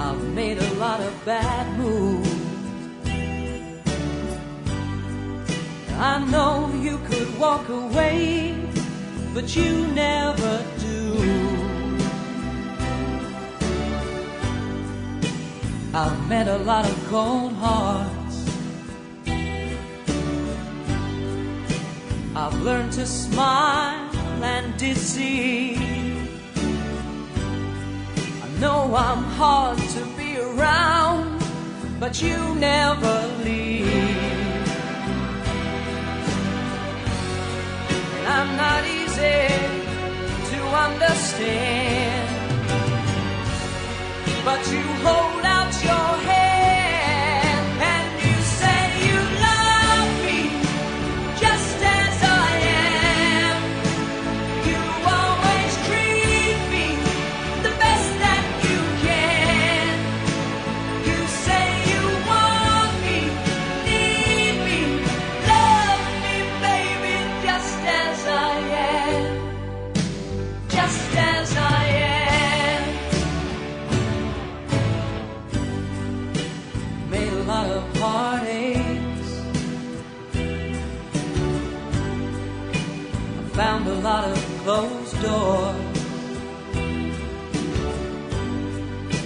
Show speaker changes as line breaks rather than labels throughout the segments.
I've made a lot of bad moves. I know you could walk away, but you never do. I've met a lot of cold hearts. I've learned to smile and deceive. I know I'm hard to be around, but you never leave. And I'm not easy to understand, but you hold out your hand and you say you love me just as I am. You always treat me the best that you can. You say you want me, need me, love me, baby, just as I am. Just as I am. Made a lot of heartaches. I found a lot of closed doors.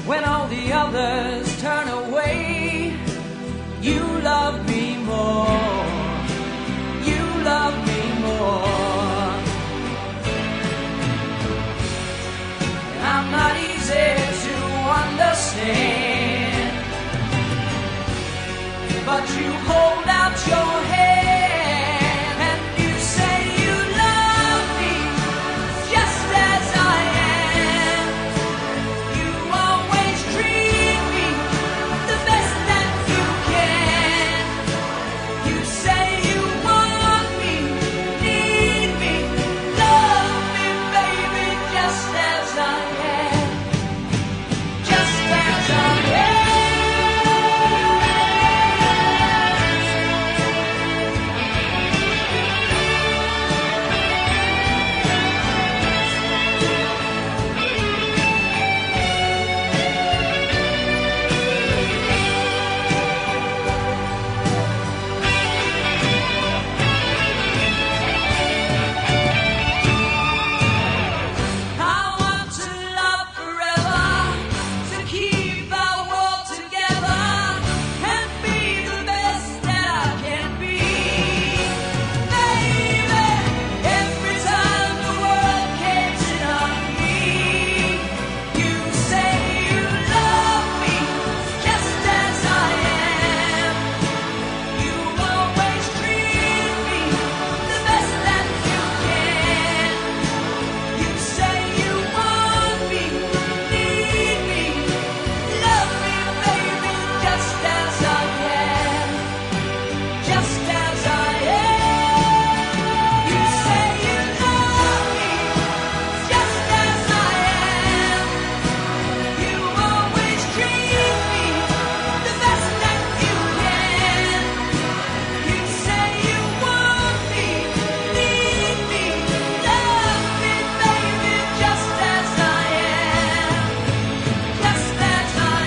When all the others turn away, you love me more. You love me more. And I'm not easy to understand, but you hold out your hand and you say you love me just as I am. You always treat me the best that you can. You say you want me, need me, love me, baby, just as I am. Just as I am. I want to love forever, to keep our world together and be the best that I can be. Baby, every time the world caves in on me, you say you love me just as I am. You always treat me the best that you can. You say you want me, need me, love me, baby, just as I am. Just as I am. You say you love me, just as I am. You always treat me the best that you can. You say you want me, need me, love me, baby, just as I am. Just as I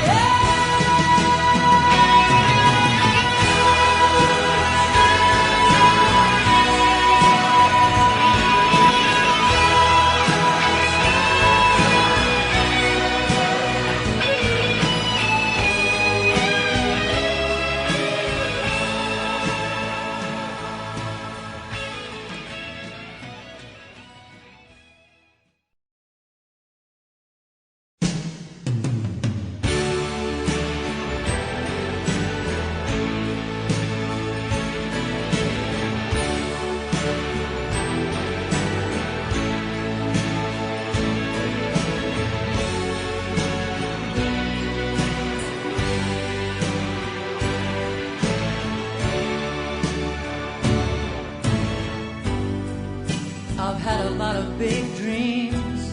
I've had a lot of big dreams.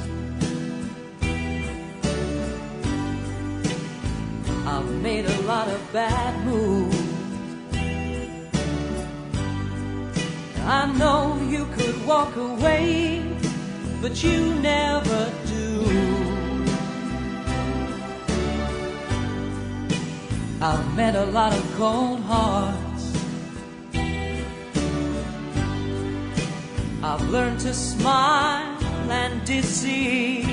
I've made a lot of bad moves. I know you could walk away, but you never do. I've met a lot of cold hearts. I've learned to smile and deceive.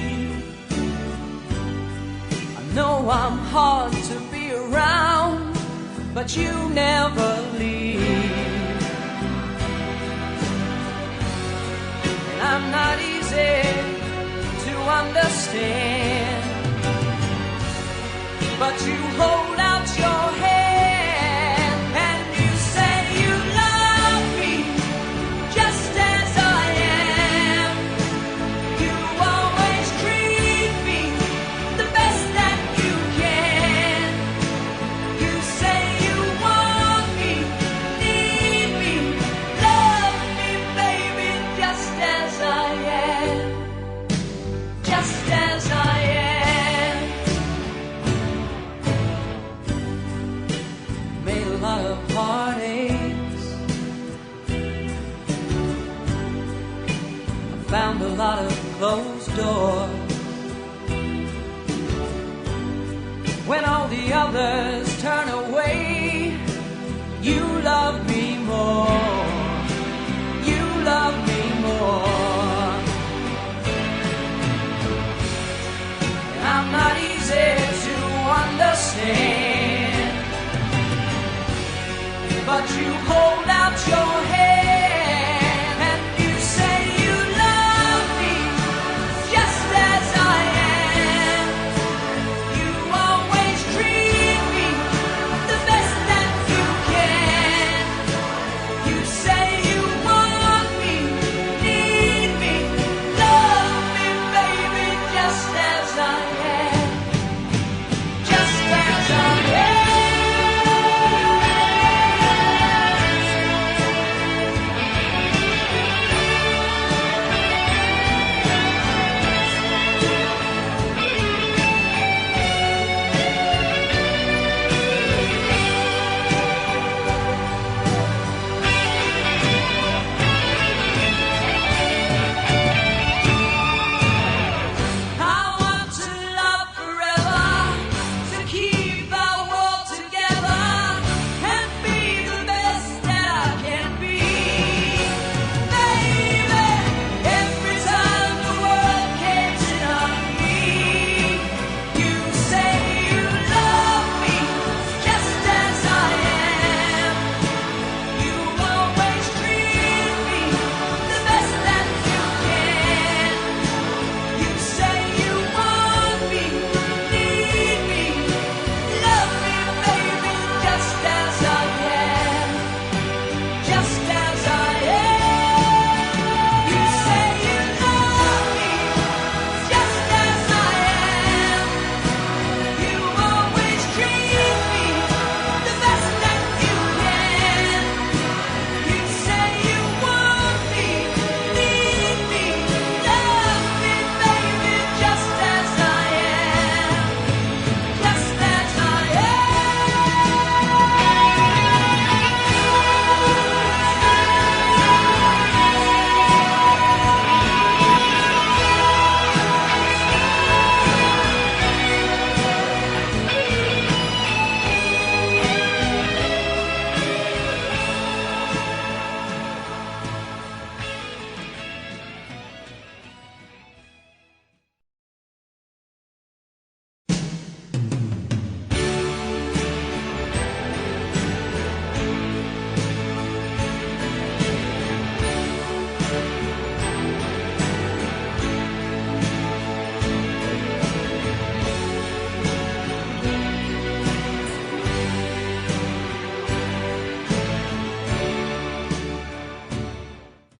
I know I'm hard to be around, but you never leave. And I'm not easy to understand, but you hold out your hand and you say you love me just as I am. You always treat me the best that you can. You say you want me, need me, love me, baby, just as I am. Just as I am. Made a lot of heartaches. I found a lot of closed doors. When all the others turn away, you love me more. You love me more. I'm not easy to understand, but you hold out